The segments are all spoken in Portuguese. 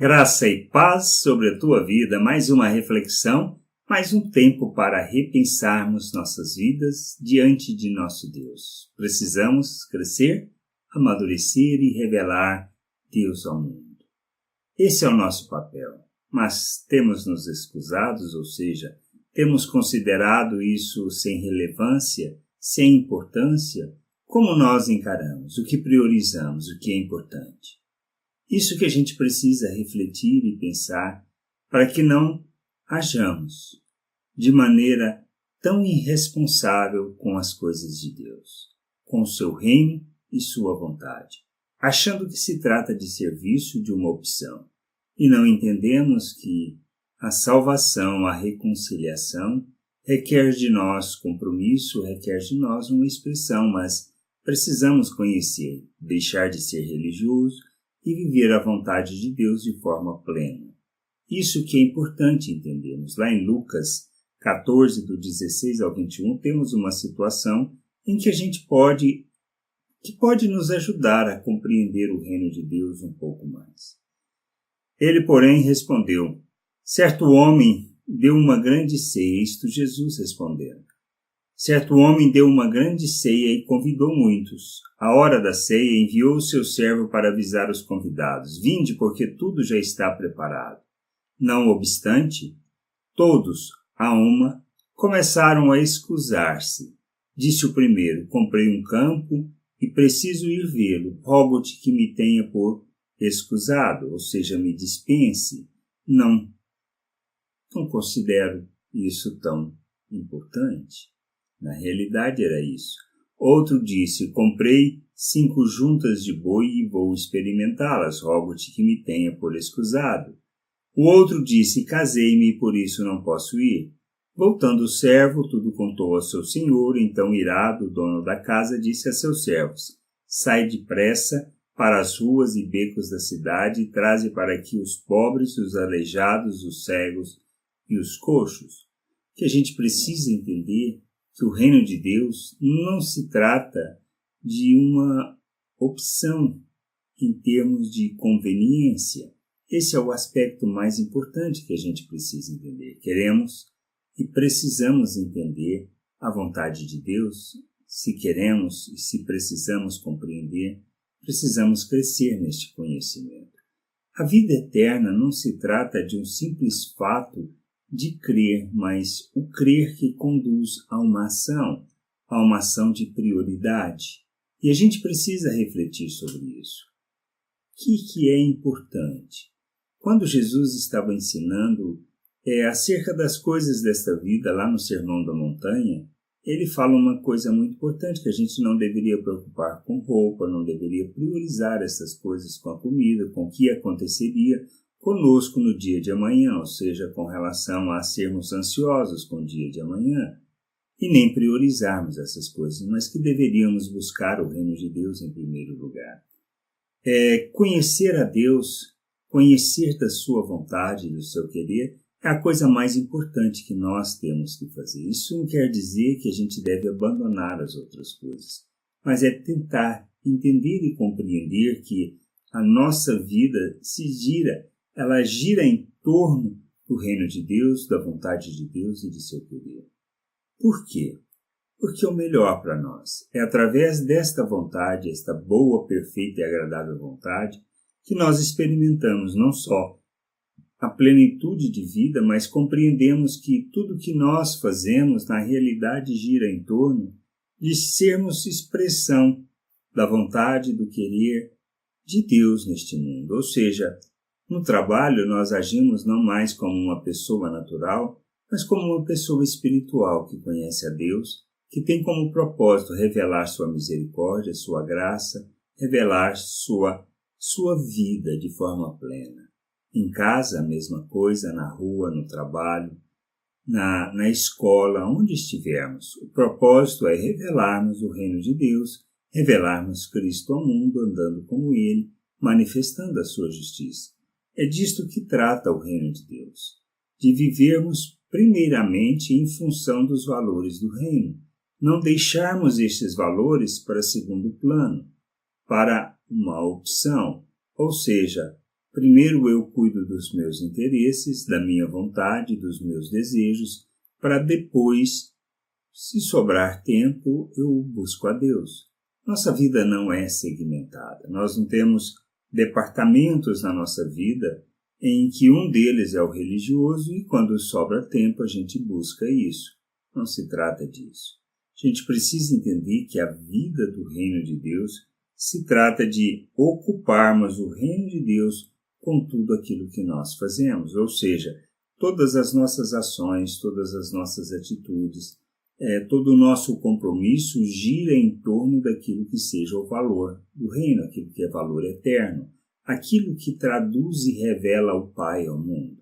Graça e paz sobre a tua vida, mais uma reflexão, mais um tempo para repensarmos nossas vidas diante de nosso Deus. Precisamos crescer, amadurecer e revelar Deus ao mundo. Esse é o nosso papel, mas temos nos escusados, ou seja, temos considerado isso sem relevância, sem importância. Como nós encaramos, o que priorizamos, o que é importante? Isso que a gente precisa refletir e pensar para que não hajamos de maneira tão irresponsável com as coisas de Deus, com o seu reino e sua vontade, achando que se trata de serviço de uma opção, e não entendemos que a salvação, a reconciliação, requer de nós compromisso, requer de nós uma expressão, mas precisamos conhecer, deixar de ser religioso e viver a vontade de Deus de forma plena. Isso que é importante entendermos. Lá em Lucas 14, do 16 ao 21, temos uma situação em que a gente pode nos ajudar a compreender o reino de Deus um pouco mais. Ele, porém, respondeu: certo homem deu uma grande ceia, isto Jesus respondendo. Certo homem deu uma grande ceia e convidou muitos. À hora da ceia enviou o seu servo para avisar os convidados: vinde, porque tudo já está preparado. Não obstante, todos, a uma, começaram a escusar-se. Disse o primeiro: comprei um campo e preciso ir vê-lo. Rogo-te que me tenha por escusado, ou seja, me dispense. Não considero isso tão importante. Na realidade era isso. Outro disse: comprei 5 juntas de boi e vou experimentá-las. Rogo-te que me tenha por escusado. O outro disse: casei-me e por isso não posso ir. Voltando o servo, tudo contou ao seu senhor. Então, irado, o dono da casa disse a seus servos: sai depressa para as ruas e becos da cidade e traze para aqui os pobres, os aleijados, os cegos e os coxos. O que a gente precisa entender que o reino de Deus não se trata de uma opção em termos de conveniência. Esse é o aspecto mais importante que a gente precisa entender. Queremos e precisamos entender a vontade de Deus. Se queremos e se precisamos compreender, precisamos crescer neste conhecimento. A vida eterna não se trata de um simples fato de crer, mas o crer que conduz a uma ação de prioridade. E a gente precisa refletir sobre isso. O que é importante? Quando Jesus estava ensinando acerca das coisas desta vida, lá no Sermão da Montanha, ele fala uma coisa muito importante, que a gente não deveria preocupar com roupa, não deveria priorizar essas coisas com a comida, com o que aconteceria conosco no dia de amanhã, ou seja, com relação a sermos ansiosos com o dia de amanhã, e nem priorizarmos essas coisas, mas que deveríamos buscar o reino de Deus em primeiro lugar. Conhecer a Deus, conhecer da sua vontade, do seu querer, é a coisa mais importante que nós temos que fazer. Isso não quer dizer que a gente deve abandonar as outras coisas, mas é tentar entender e compreender que a nossa vida ela gira em torno do reino de Deus, da vontade de Deus e de seu querer. Por quê? Porque o melhor para nós é através desta vontade, esta boa, perfeita e agradável vontade, que nós experimentamos não só a plenitude de vida, mas compreendemos que tudo que nós fazemos na realidade gira em torno de sermos expressão da vontade, do querer de Deus neste mundo. Ou seja, no trabalho nós agimos não mais como uma pessoa natural, mas como uma pessoa espiritual que conhece a Deus, que tem como propósito revelar sua misericórdia, sua graça, revelar sua vida de forma plena. Em casa, a mesma coisa, na rua, no trabalho, na escola, onde estivermos. O propósito é revelarmos o reino de Deus, revelarmos Cristo ao mundo, andando como Ele, manifestando a sua justiça. É disto que trata o reino de Deus, de vivermos primeiramente em função dos valores do reino, não deixarmos estes valores para segundo plano, para uma opção, ou seja, Primeiro eu cuido dos meus interesses, da minha vontade, dos meus desejos, para depois, se sobrar tempo, eu busco a Deus. Nossa vida não é segmentada. Nós não temos departamentos na nossa vida em que um deles é o religioso e quando sobra tempo a gente busca isso. Não se trata disso. A gente precisa entender que a vida do reino de Deus se trata de ocuparmos o reino de Deus com tudo aquilo que nós fazemos, ou seja, todas as nossas ações, todas as nossas atitudes, todo o nosso compromisso gira em torno daquilo que seja o valor do reino, aquilo que é valor eterno, aquilo que traduz e revela o Pai ao mundo.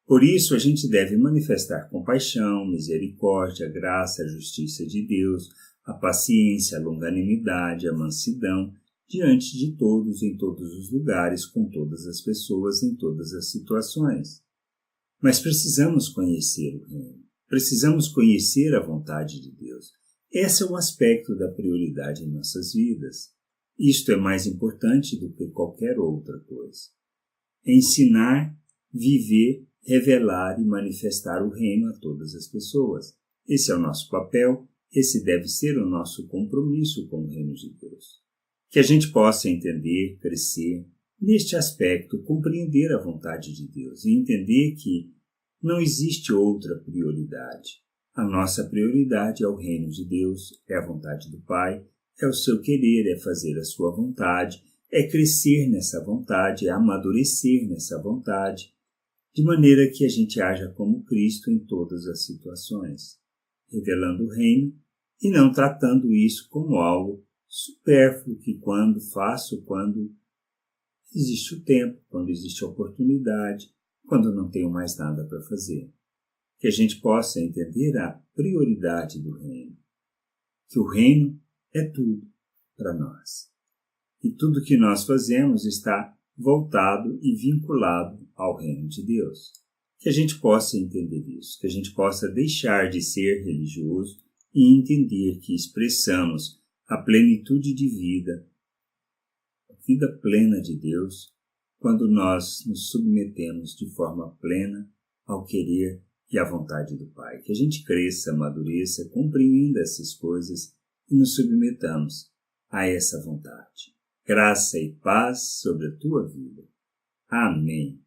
Por isso, a gente deve manifestar compaixão, misericórdia, graça, a justiça de Deus, a paciência, a longanimidade, a mansidão, diante de todos, em todos os lugares, com todas as pessoas, em todas as situações. Mas precisamos conhecer o reino, precisamos conhecer a vontade de Deus. Esse é um aspecto da prioridade em nossas vidas. Isto é mais importante do que qualquer outra coisa. Ensinar, viver, revelar e manifestar o reino a todas as pessoas. Esse é o nosso papel, esse deve ser o nosso compromisso com o reino de Deus. Que a gente possa entender, crescer, neste aspecto, compreender a vontade de Deus e entender que não existe outra prioridade. A nossa prioridade é o reino de Deus, é a vontade do Pai, é o seu querer, é fazer a sua vontade, é crescer nessa vontade, é amadurecer nessa vontade, de maneira que a gente haja como Cristo em todas as situações, revelando o reino e não tratando isso como algo supérfluo que quando existe o tempo, quando existe a oportunidade, quando não tenho mais nada para fazer. Que a gente possa entender a prioridade do reino, que o reino é tudo para nós. E tudo que nós fazemos está voltado e vinculado ao reino de Deus. Que a gente possa entender isso, que a gente possa deixar de ser religioso e entender que expressamos a plenitude de vida, a vida plena de Deus, quando nós nos submetemos de forma plena ao querer e à vontade do Pai. Que a gente cresça, amadureça, compreenda essas coisas e nos submetamos a essa vontade. Graça e paz sobre a tua vida. Amém.